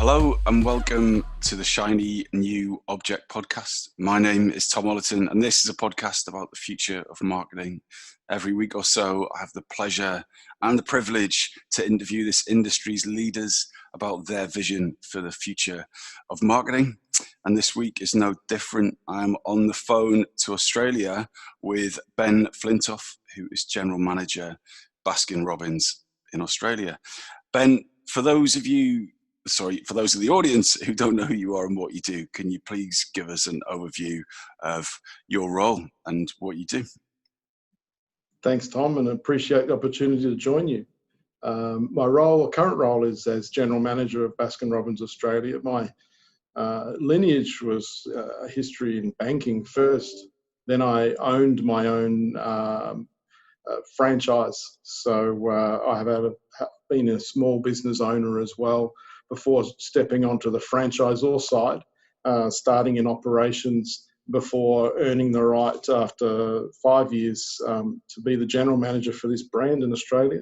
Hello and welcome to the Shiny New Object podcast. My name is Tom Ollerton and this is a podcast about the future of marketing. Every week or so, I have the pleasure and the privilege to interview this industry's leaders about their vision for the future of marketing. And this week is no different. I'm on the phone to Australia with Ben Flintoff, who is General Manager, Baskin-Robbins in Australia. Ben, for those of the audience who don't know who you are and what you do, can you please give us an overview of your role and what you do? Thanks, Tom, and I appreciate the opportunity to join you. My current role is as General Manager of Baskin-Robbins Australia. My lineage was a history in banking first. Then I owned my own franchise. So I have been a small business owner as well before stepping onto the franchisor side, starting in operations before earning the right after 5 years to be the general manager for this brand in Australia.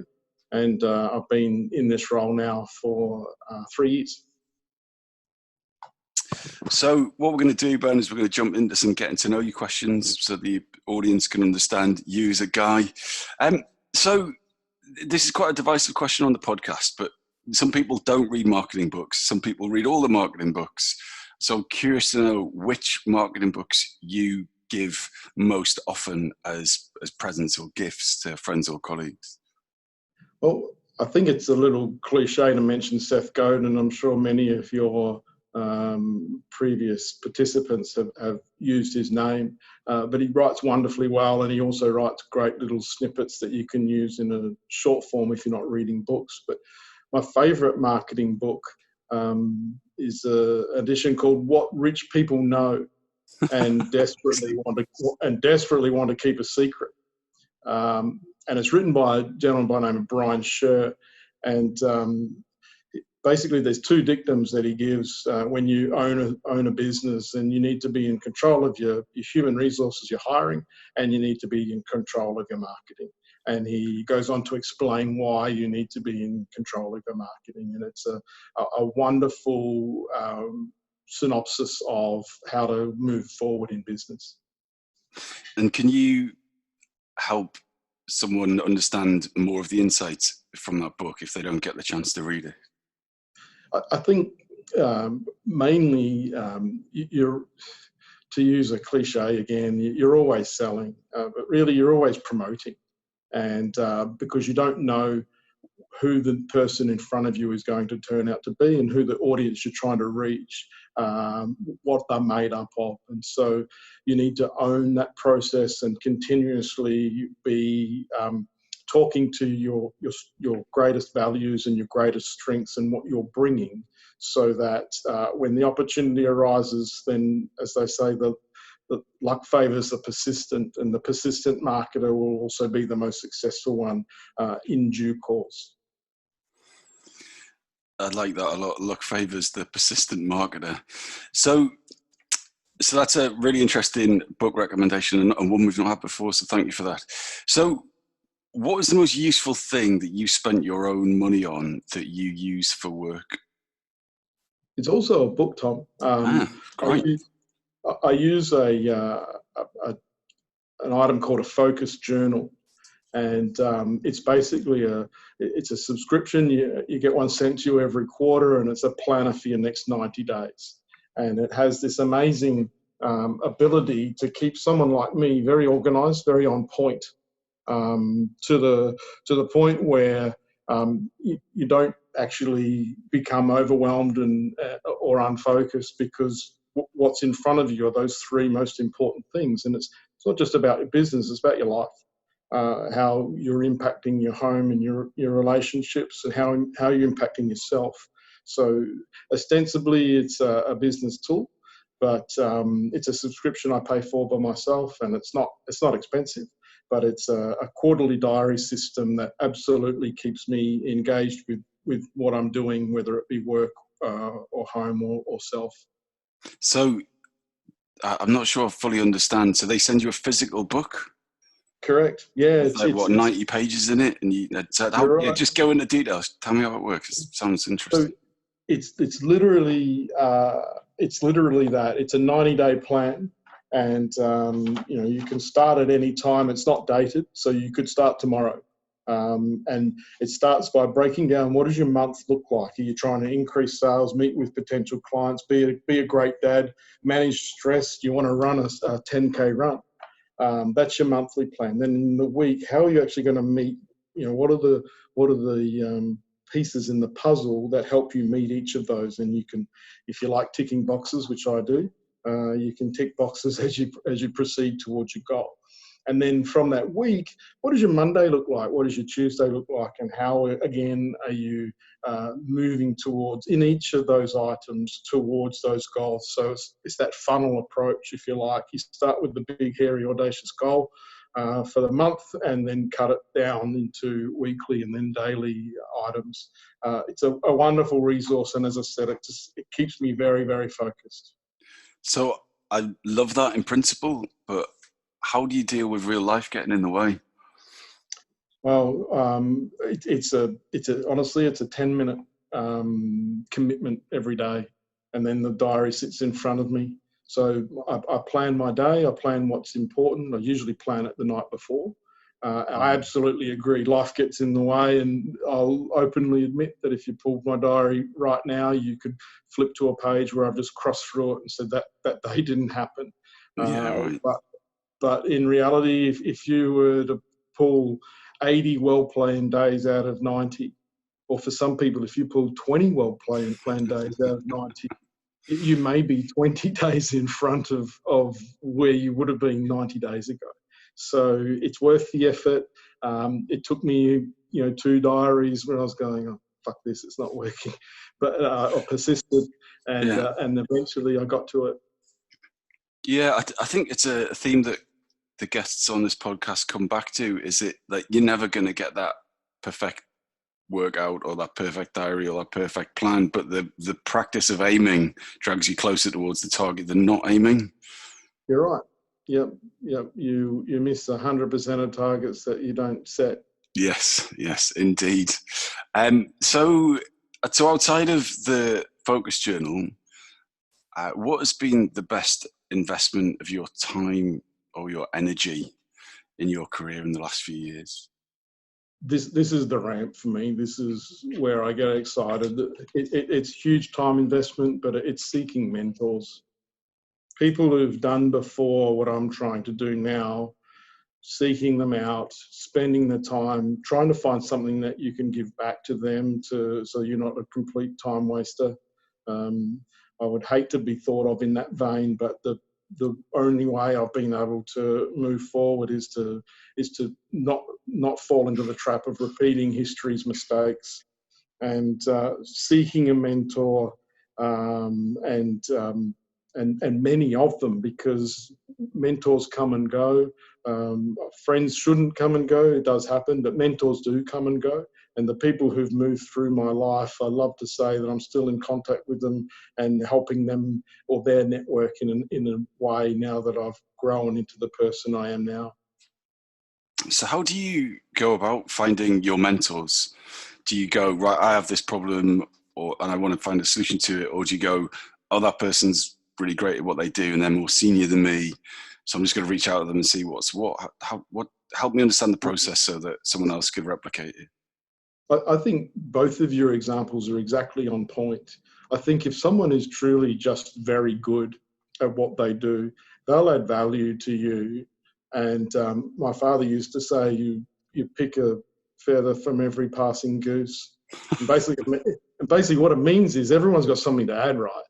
And I've been in this role now for 3 years. So what we're going to do, Ben, is we're going to jump into some getting to know you questions so the audience can understand you as a guy. So this is quite a divisive question on the podcast, but some people don't read marketing books. Some people read all the marketing books. So I'm curious to know which marketing books you give most often as presents or gifts to friends or colleagues. Well, I think it's a little cliche to mention Seth Godin. I'm sure many of your previous participants have used his name, but he writes wonderfully well, and he also writes great little snippets that you can use in a short form if you're not reading books. But my favourite marketing book is an edition called "What Rich People Know and Desperately Want to Keep a Secret," and it's written by a gentleman by the name of Brian Scher, and basically, there's two dictums that he gives when you own a business, and you need to be in control of your human resources, your hiring, and you need to be in control of your marketing. And he goes on to explain why you need to be in control of your marketing. And it's a wonderful synopsis of how to move forward in business. And can you help someone understand more of the insights from that book if they don't get the chance to read it? I think mainly you're, to use a cliche again, you're always selling, but really you're always promoting. And because you don't know who the person in front of you is going to turn out to be and who the audience you're trying to reach, what they're made up of. And so you need to own that process and continuously be talking to your greatest values and your greatest strengths and what you're bringing, so that when the opportunity arises, then, as they say, the luck favours the persistent, and the persistent marketer will also be the most successful one in due course. I like that a lot. Luck favours the persistent marketer. So that's a really interesting book recommendation and one we've not had before, so thank you for that. So what was the most useful thing that you spent your own money on that you use for work? It's also a book, Tom. Great. I use an item called a focus journal, and it's basically a subscription. You get one sent to you every quarter, and it's a planner for your next 90 days. And it has this amazing ability to keep someone like me very organised, very on point. To the point where you don't actually become overwhelmed or unfocused, because what's in front of you are those three most important things. And it's not just about your business, it's about your life, how you're impacting your home and your relationships, and how you're impacting yourself. So ostensibly it's a business tool, but it's a subscription I pay for by myself, and it's not expensive. But it's a quarterly diary system that absolutely keeps me engaged with what I'm doing, whether it be work or home or self. So I'm not sure I fully understand. So they send you a physical book? Correct. Yeah. It's 90 pages in it? And right. Just go into details. Tell me how it works. It sounds interesting. it's literally that. It's a 90-day plan, and you can start at any time. It's not dated, so you could start tomorrow. And it starts by breaking down, what does your month look like? Are you trying to increase sales, meet with potential clients, be a great dad, manage stress? Do you want to run a 10K run? That's your monthly plan. Then in the week, how are you actually going to meet? What are the pieces in the puzzle that help you meet each of those? And you can, if you like ticking boxes, which I do, you can tick boxes as you proceed towards your goal. And then from that week, what does your Monday look like? What does your Tuesday look like? And how, again, are you moving towards, in each of those items, towards those goals? So it's that funnel approach, if you like. You start with the big, hairy, audacious goal for the month, and then cut it down into weekly and then daily items. It's a wonderful resource. And as I said, it keeps me very, very focused. So I love that in principle, but how do you deal with real life getting in the way? Well, honestly, it's a 10-minute commitment every day, and then the diary sits in front of me. So I plan my day. I plan what's important. I usually plan it the night before. I absolutely agree. Life gets in the way, and I'll openly admit that if you pulled my diary right now, you could flip to a page where I've just crossed through it and said that day didn't happen. Yeah, right. But in reality, if you were to pull 80 well-planned days out of 90, or for some people, if you pull 20 well-planned days out of 90, you may be 20 days in front of where you would have been 90 days ago. So it's worth the effort. It took me, 2 diaries when I was going, oh, fuck this, it's not working. But I persisted, and eventually I got to it. Yeah, I think it's a theme that the guests on this podcast come back to, is it like you're never going to get that perfect workout or that perfect diary or that perfect plan, but the practice of aiming drags you closer towards the target than not aiming. You're right. Yep. You miss 100% of targets that you don't set. Yes, indeed. So outside of the focus journal, what has been the best investment of your time or your energy in your career in the last few years? This is the ramp for me. This is where I get excited. It's huge time investment, but it's seeking mentors. People who've done before what I'm trying to do now, seeking them out, spending the time, trying to find something that you can give back to them so you're not a complete time waster. I would hate to be thought of in that vein, but the only way I've been able to move forward is to not fall into the trap of repeating history's mistakes, and seeking a mentor, and many of them, because mentors come and go. Friends shouldn't come and go. It does happen, but mentors do come and go. And the people who've moved through my life, I love to say that I'm still in contact with them and helping them or their network in a way now that I've grown into the person I am now. So how do you go about finding your mentors? Do you go, right, I have this problem and I want to find a solution to it? Or do you go, oh, that person's really great at what they do and they're more senior than me, so I'm just going to reach out to them and see what's what? Help me understand the process so that someone else could replicate it. I think both of your examples are exactly on point. I think if someone is truly just very good at what they do, they'll add value to you. And my father used to say, you pick a feather from every passing goose. And basically what it means is everyone's got something to add, right?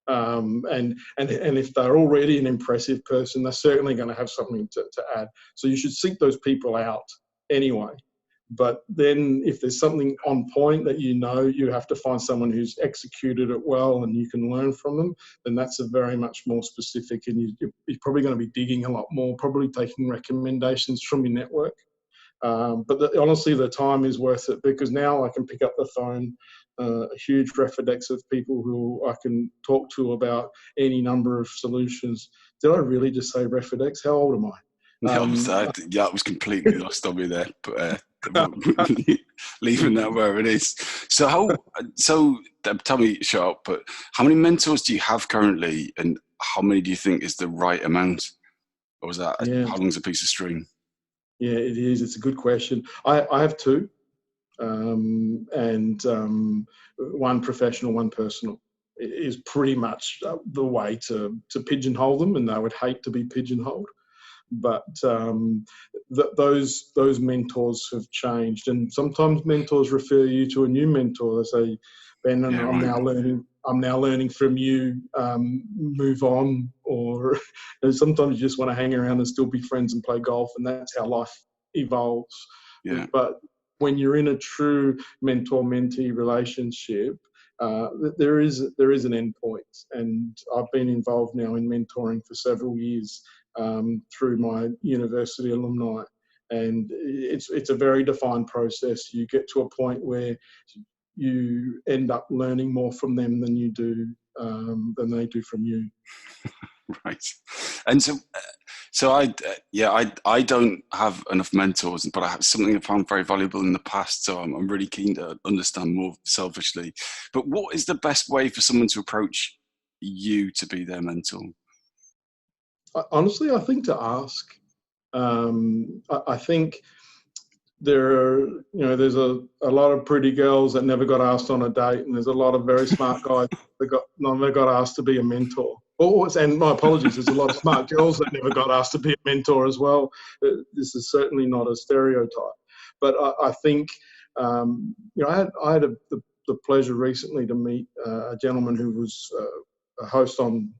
And if they're already an impressive person, they're certainly going to have something to add. So you should seek those people out anyway. But then if there's something on point that you have to find someone who's executed it well and you can learn from them, then that's a very much more specific, and you're probably going to be digging a lot more, probably taking recommendations from your network. But honestly, the time is worth it, because now I can pick up the phone, a huge Rolodex of people who I can talk to about any number of solutions. Did I really just say Rolodex? How old am I? Yeah, that was completely lost on me there, but leaving that where it is. So tell me, sharp, but how many mentors do you have currently, and how many do you think is the right amount, or is that Yeah, how long's a piece of string? yeah, it is. It's a good question. I have two, and one professional, one personal. It is pretty much the way to pigeonhole them, and I would hate to be pigeonholed. But those mentors have changed, and sometimes mentors refer you to a new mentor. They say, "Ben, and Yeah, I'm right. now learning. I'm now learning from you. Move on." Or sometimes you just want to hang around and still be friends and play golf, and that's how life evolves. Yeah, But when you're in a true mentor-mentee relationship, there is an end point, and I've been involved now in mentoring for several years through my university alumni, and it's a very defined process. You get to a point where you end up learning more from them than they do from you. right. And so I don't have enough mentors, but I have something I found very valuable in the past. So I'm really keen to understand more selfishly. But what is the best way for someone to approach you to be their mentor? Honestly, I think to ask. I think there's a lot of pretty girls that never got asked on a date, and there's a lot of very smart guys that never got asked to be a mentor. And my apologies, there's a lot of smart girls that never got asked to be a mentor as well. This is certainly not a stereotype, but I think I had the pleasure recently to meet a gentleman who was a host on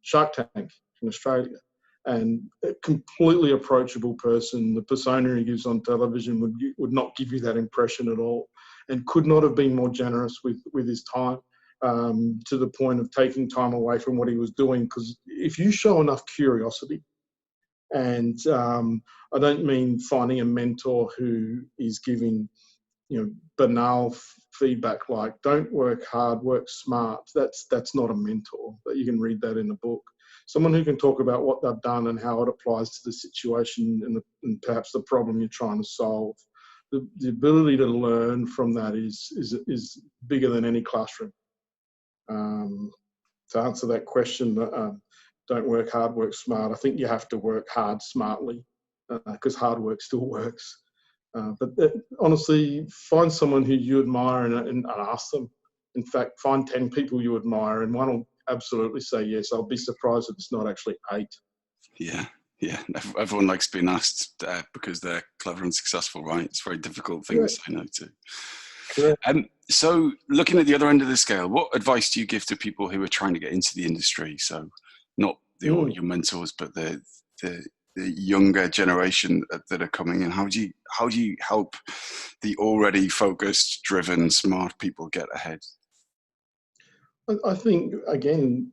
Shark Tank in Australia, and a completely approachable person. The persona he gives on television would not give you that impression at all, and could not have been more generous with his time, to the point of taking time away from what he was doing. Because if you show enough curiosity, and I don't mean finding a mentor who is giving banal feedback like "don't work hard, work smart." That's not a mentor. But you can read that in a book. Someone who can talk about what they've done and how it applies to the situation and perhaps the problem you're trying to solve. The ability to learn from that is bigger than any classroom. To answer that question, don't work hard, work smart. I think you have to work hard smartly, because hard work still works. But honestly, find someone who you admire and ask them. In fact, find 10 people you admire, and one will absolutely say yes. I'll be surprised if it's not actually 8. Yeah, yeah. Everyone likes being asked because they're clever and successful, right? It's a very difficult thing to say no to. Correct. So looking at the other end of the scale, what advice do you give to people who are trying to get into the industry? So not your mentors, but the younger generation that are coming in. How do you help the already focused, driven, smart people get ahead? I think, again,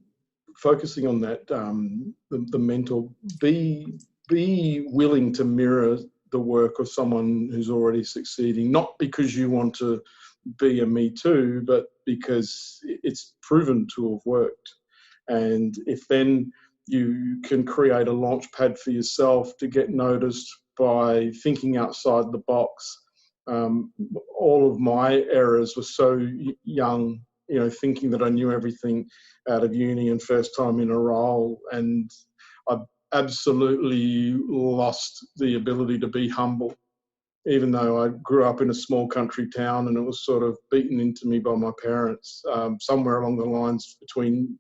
focusing on that, the mentor, be willing to mirror the work of someone who's already succeeding, not because you want to be a me too, but because it's proven to have worked. And if then you can create a launch pad for yourself to get noticed by thinking outside the box. All of my errors were so young, thinking that I knew everything out of uni and first time in a role, and I absolutely lost the ability to be humble, even though I grew up in a small country town and it was sort of beaten into me by my parents. Somewhere along the lines between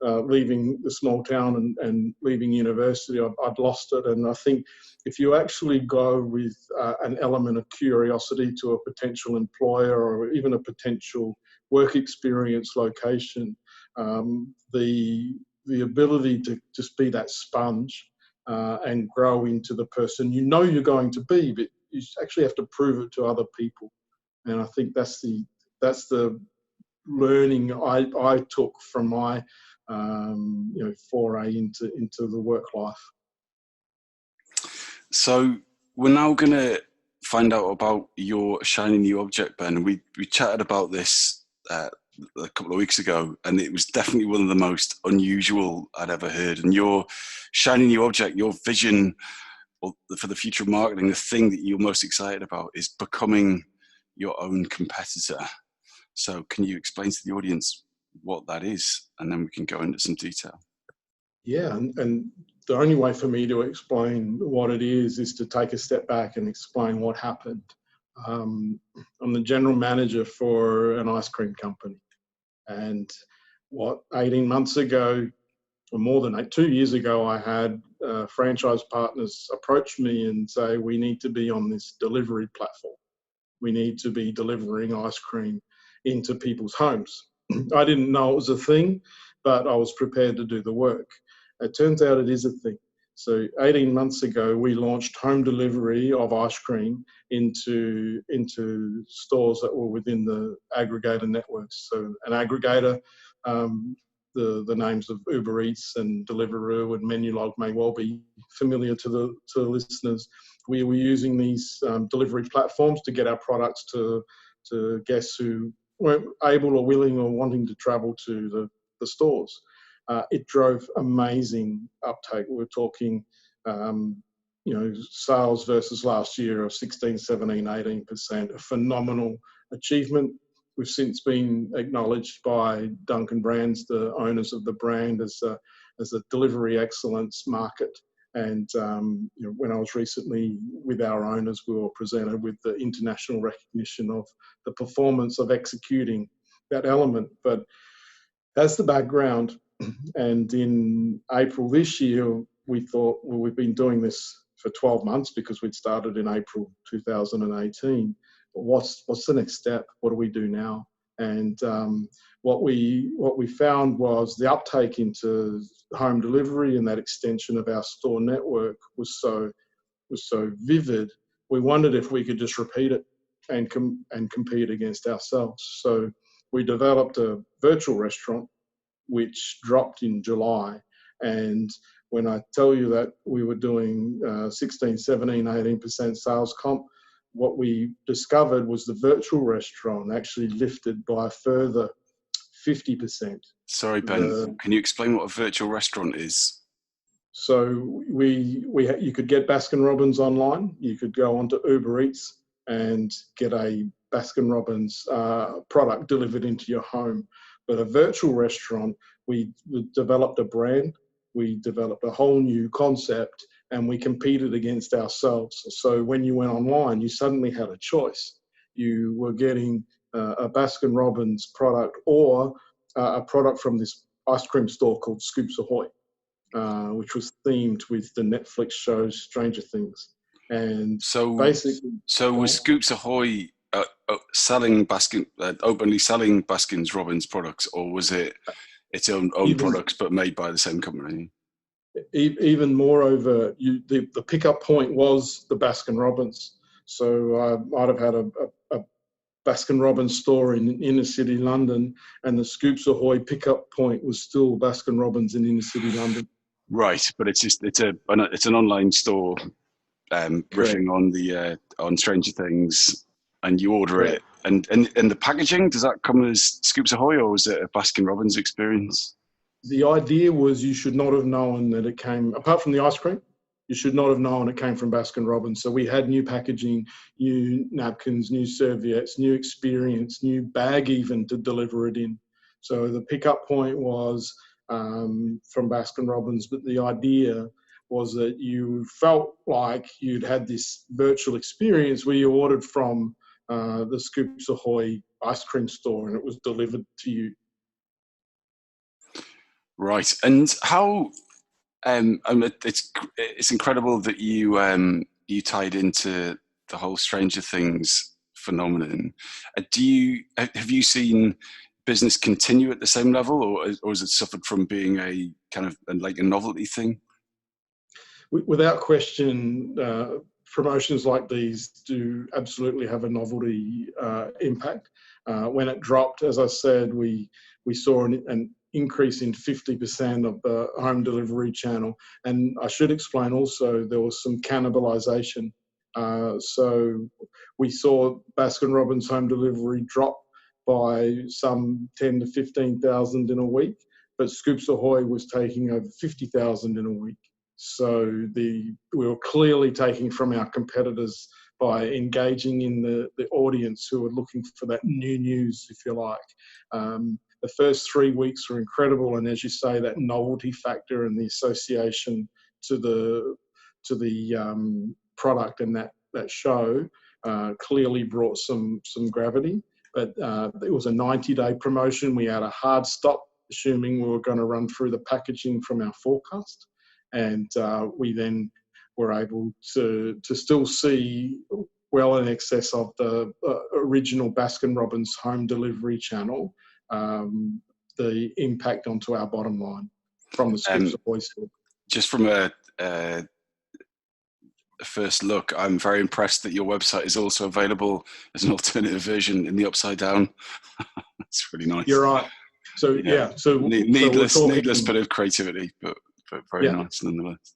leaving the small town and leaving university, I'd lost it. And I think if you actually go with an element of curiosity to a potential employer or even a potential work experience location, the ability to just be that sponge and grow into the person you're going to be, but you actually have to prove it to other people. And I think that's the learning I took from my foray into the work life. So we're now going to find out about your shiny new object, Ben. We chatted about this a couple of weeks ago, and it was definitely one of the most unusual I'd ever heard. And your shiny new object, your vision or for the future of marketing, the thing that you're most excited about is becoming your own competitor. So can you explain to the audience what that is? And then we can go into some detail. Yeah, and the only way for me to explain what it is to take a step back and explain what happened. I'm the general manager for an ice cream company. And 18 months ago, or more than 2 years ago, I had franchise partners approach me and say, we need to be on this delivery platform. We need to be delivering ice cream into people's homes. I didn't know it was a thing, but I was prepared to do the work. It turns out it is a thing. So 18 months ago, we launched home delivery of ice cream into stores that were within the aggregator networks. So an aggregator, the names of Uber Eats and Deliveroo and Menulog may well be familiar to the listeners. We were using these delivery platforms to get our products to guests who weren't able or willing or wanting to travel to the stores. It drove amazing uptake. We're talking, sales versus last year of 16, 17, 18%, a phenomenal achievement. We've since been acknowledged by Dunkin' Brands, the owners of the brand, as a delivery excellence market. And when I was recently with our owners, we were presented with the international recognition of the performance of executing that element. But that's the background. And in April this year, we thought, well, we've been doing this for 12 months because we'd started in April 2018. But what's the next step? What do we do now? And what we found was the uptake into home delivery and that extension of our store network was so vivid. We wondered if we could just repeat it and compete against ourselves. So we developed a virtual restaurant which dropped in July. And when I tell you that we were doing 16, 17, 18% sales comp, what we discovered was the virtual restaurant actually lifted by a further 50%. Sorry, Ben, can you explain what a virtual restaurant is? So you could get Baskin-Robbins online. You could go onto Uber Eats and get a Baskin-Robbins product delivered into your home. But a virtual restaurant, we developed a brand, we developed a whole new concept, and we competed against ourselves. So when you went online, you suddenly had a choice. You were getting a Baskin-Robbins product or a product from this ice cream store called Scoops Ahoy, which was themed with the Netflix show Stranger Things. And so was Scoops Ahoy openly selling Baskin-Robbins products, or was it its own products but made by the same company? Even moreover, the pickup point was the Baskin-Robbins. So I might have had a Baskin-Robbins store in inner city London, and the Scoops Ahoy pickup point was still Baskin-Robbins in inner city London. Right, but it's an online store, riffing on Stranger Things, and you order it. And the packaging, does that come as Scoops Ahoy, or was it a Baskin-Robbins experience? The idea was you should not have known that it came, apart from the ice cream, you should not have known it came from Baskin-Robbins. So we had new packaging, new napkins, new serviettes, new experience, new bag even to deliver it in. So the pickup point was from Baskin-Robbins, but the idea was that you felt like you'd had this virtual experience where you ordered from the Scoops Ahoy ice cream store and it was delivered to you. Right, and how? It's incredible that you tied into the whole Stranger Things phenomenon. Have you seen business continue at the same level, or has it suffered from being a kind of like a novelty thing? Without question, promotions like these do absolutely have a novelty impact. When it dropped, as I said, we saw an increase in 50% of the home delivery channel. And I should explain also, there was some cannibalization. So we saw Baskin-Robbins home delivery drop by some 10 to 15,000 in a week, but Scoops Ahoy was taking over 50,000 in a week. So we were clearly taking from our competitors by engaging in the audience who were looking for that new news, if you like. The first 3 weeks were incredible, and as you say, that novelty factor and the association to the product and that show clearly brought some gravity. But it was a 90-day promotion. We had a hard stop, assuming we were going to run through the packaging from our forecast, and we then were able to still see well in excess of the original Baskin-Robbins home delivery channel, the impact onto our bottom line from the Skips Ahoy store. Just from a first look, I'm very impressed that your website is also available as an alternative version in the Upsidedown. That's really nice. You're right. So needless bit of creativity, but very nice nonetheless.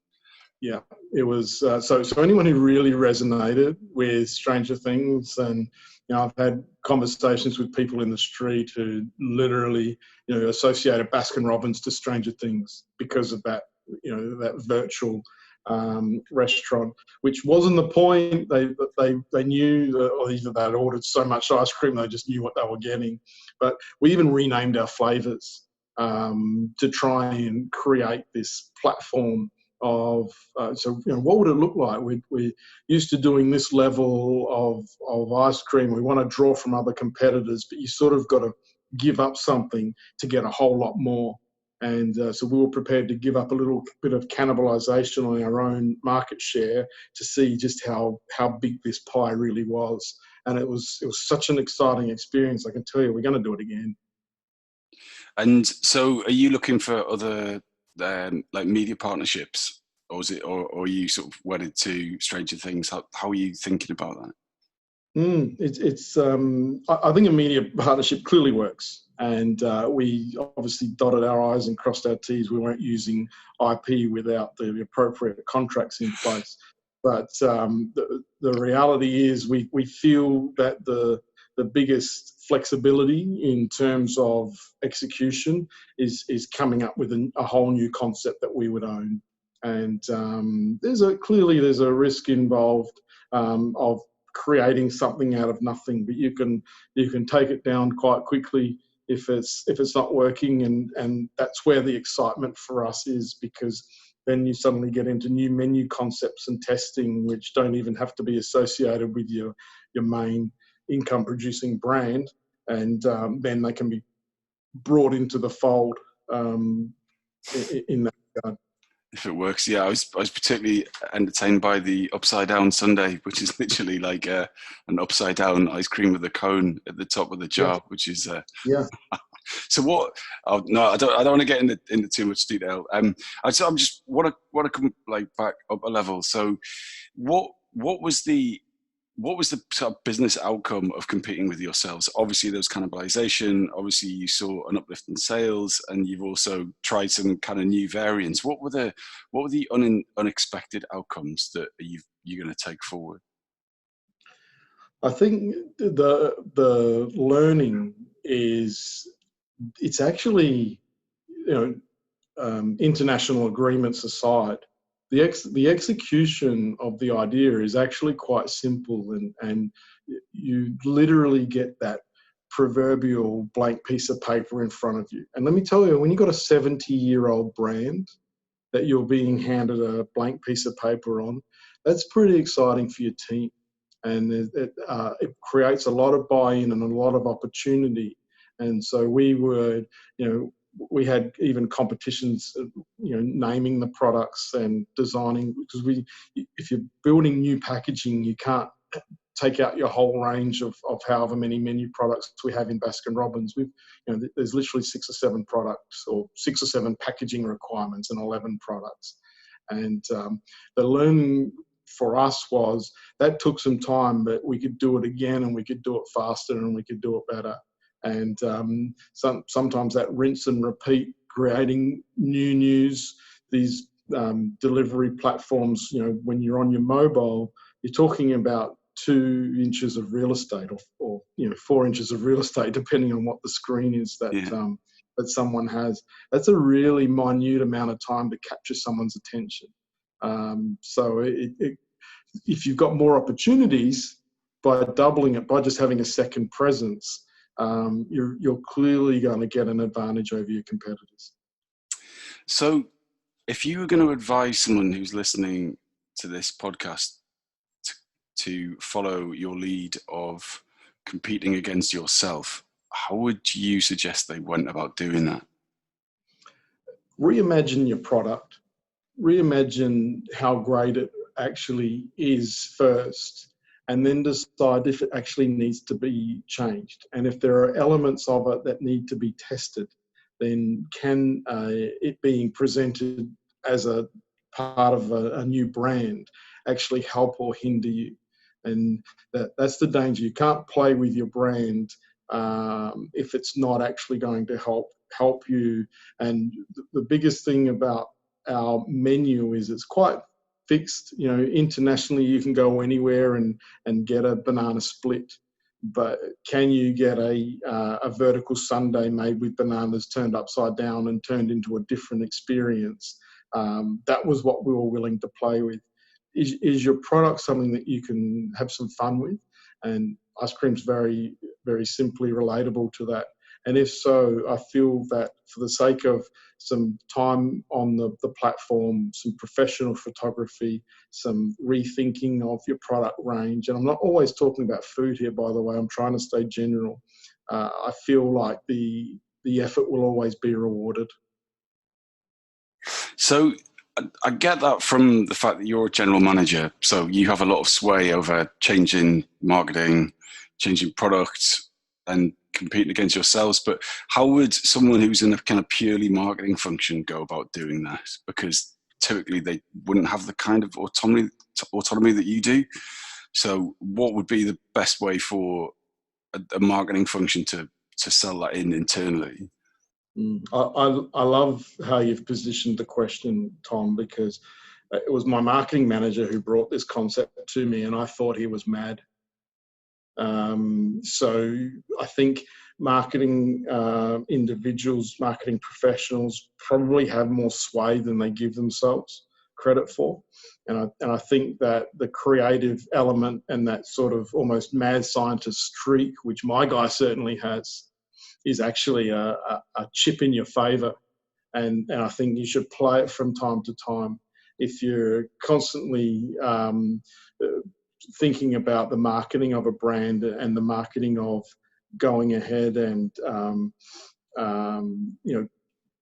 Yeah, it was. So anyone who really resonated with Stranger Things, and I've had conversations with people in the street who literally associated Baskin-Robbins to Stranger Things because of that that virtual restaurant, which wasn't the point. They knew that, or either they'd ordered so much ice cream they just knew what they were getting. But we even renamed our flavors to try and create this platform of what would it look like? We're used to doing this level of ice cream. We want to draw from other competitors, but you sort of got to give up something to get a whole lot more. And so we were prepared to give up a little bit of cannibalization on our own market share to see just how big this pie really was. And it was such an exciting experience. I can tell you, we're going to do it again. And so, are you looking for other like media partnerships, or are you sort of wedded to Stranger Things? How are you thinking about that? I think a media partnership clearly works, and we obviously dotted our I's and crossed our T's. We weren't using IP without the appropriate contracts in place. But the reality is we feel that the biggest flexibility in terms of execution is coming up with a whole new concept that we would own. And there's a risk involved of creating something out of nothing, but you can take it down quite quickly if it's not working, and that's where the excitement for us is, because then you suddenly get into new menu concepts and testing, which don't even have to be associated with your main income producing brand, and then they can be brought into the fold in that regard. If it works, yeah. I was particularly entertained by the Upsidedown Sunday, which is literally like an upside down ice cream with a cone at the top of the jar, which is So what? Oh, no, I don't want to get into too much detail. I just want to come like back up a level. So, what was the sort of business outcome of competing with yourselves? Obviously, there was cannibalization. Obviously, you saw an uplift in sales, and you've also tried some kind of new variants. What were the unexpected outcomes that you're going to take forward? I think the learning is it's actually international agreements aside. The execution of the idea is actually quite simple, and you literally get that proverbial blank piece of paper in front of you. And let me tell you, when you've got a 70-year-old brand that you're being handed a blank piece of paper on, that's pretty exciting for your team. And it creates a lot of buy-in and a lot of opportunity. And so we were, we had even competitions, naming the products and designing, because if you're building new packaging, you can't take out your whole range of however many menu products we have in Baskin-Robbins. There's literally 6 or 7 products, or 6 or 7 packaging requirements, and 11 products. And the learning for us was that took some time, but we could do it again, and we could do it faster, and we could do it better. And sometimes that rinse and repeat, creating new news, these delivery platforms, when you're on your mobile, you're talking about 2 inches of real estate, or 4 inches of real estate, depending on what the screen is that someone has. That's a really minute amount of time to capture someone's attention. If you've got more opportunities, by doubling it, by just having a second presence, you're clearly going to get an advantage over your competitors. So if you were going to advise someone who's listening to this podcast to follow your lead of competing against yourself, how would you suggest they went about doing that? Reimagine your product. Reimagine how great it actually is first, and then decide if it actually needs to be changed. And if there are elements of it that need to be tested, then can it being presented as a part of a new brand actually help or hinder you? And that's the danger. You can't play with your brand if it's not actually going to help you. And the biggest thing about our menu is it's quite fixed. You know, internationally you can go anywhere and get a banana split, but can you get a vertical sundae made with bananas turned upside down and turned into a different experience? That was what we were willing to play with. Is your product something that you can have some fun with? And ice cream's very, very simply relatable to that. And if so, I feel that for the sake of some time on the platform, some professional photography, some rethinking of your product range, and I'm not always talking about food here, by the way, I'm trying to stay general. I feel like the effort will always be rewarded. So I get that from the fact that you're a general manager, so you have a lot of sway over changing marketing, changing products, and competing against yourselves. But how would someone who's in a kind of purely marketing function go about doing that? Because typically they wouldn't have the kind of autonomy that you do. So what would be the best way for a marketing function to sell that in internally? I love how you've positioned the question, Tom, because it was my marketing manager who brought this concept to me, and I thought he was mad. So I think marketing individuals, marketing professionals probably have more sway than they give themselves credit for. And I think that the creative element and that sort of almost mad scientist streak, which my guy certainly has, is actually a chip in your favor. And I think you should play it from time to time. If you're constantly thinking about the marketing of a brand and the marketing of going ahead and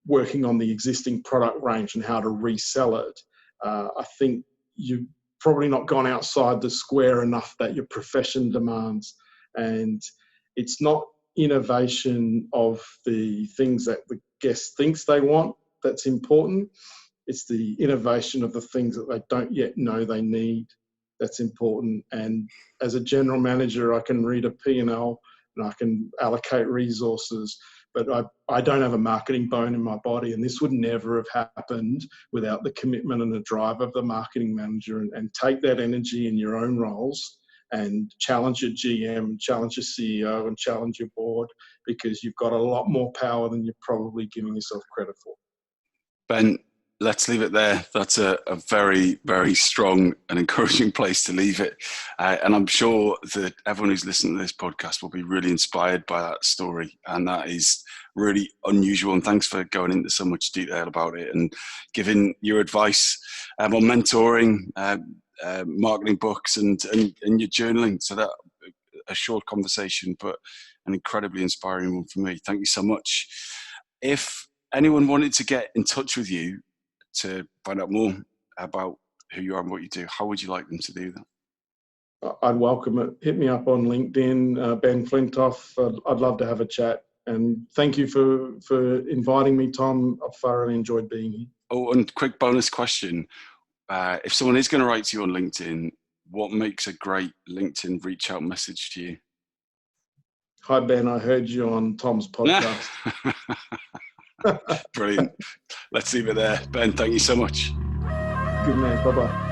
working on the existing product range and how to resell it, I think you've probably not gone outside the square enough that your profession demands. And it's not innovation of the things that the guest thinks they want that's important. It's the innovation of the things that they don't yet know they need that's important. And as a general manager, I can read a P&L and I can allocate resources, but I don't have a marketing bone in my body. And this would never have happened without the commitment and the drive of the marketing manager. And take that energy in your own roles and challenge your GM, challenge your CEO, and challenge your board, because you've got a lot more power than you're probably giving yourself credit for. Ben, let's leave it there. That's a very, very strong and encouraging place to leave it. And I'm sure that everyone who's listening to this podcast will be really inspired by that story. And that is really unusual. And thanks for going into so much detail about it and giving your advice on mentoring, marketing books and your journaling. So that a short conversation, but an incredibly inspiring one for me. Thank you so much. If anyone wanted to get in touch with you to find out more about who you are and what you do, how would you like them to do that? I'd welcome it. Hit me up on LinkedIn, Ben Flintoff. I'd love to have a chat. And thank you for inviting me, Tom. I've thoroughly enjoyed being here. Oh, and quick bonus question. If someone is going to write to you on LinkedIn, what makes a great LinkedIn reach out message to you? Hi, Ben. I heard you on Tom's podcast. Brilliant. Let's leave it there. Ben, thank you so much. Good man. Bye-bye.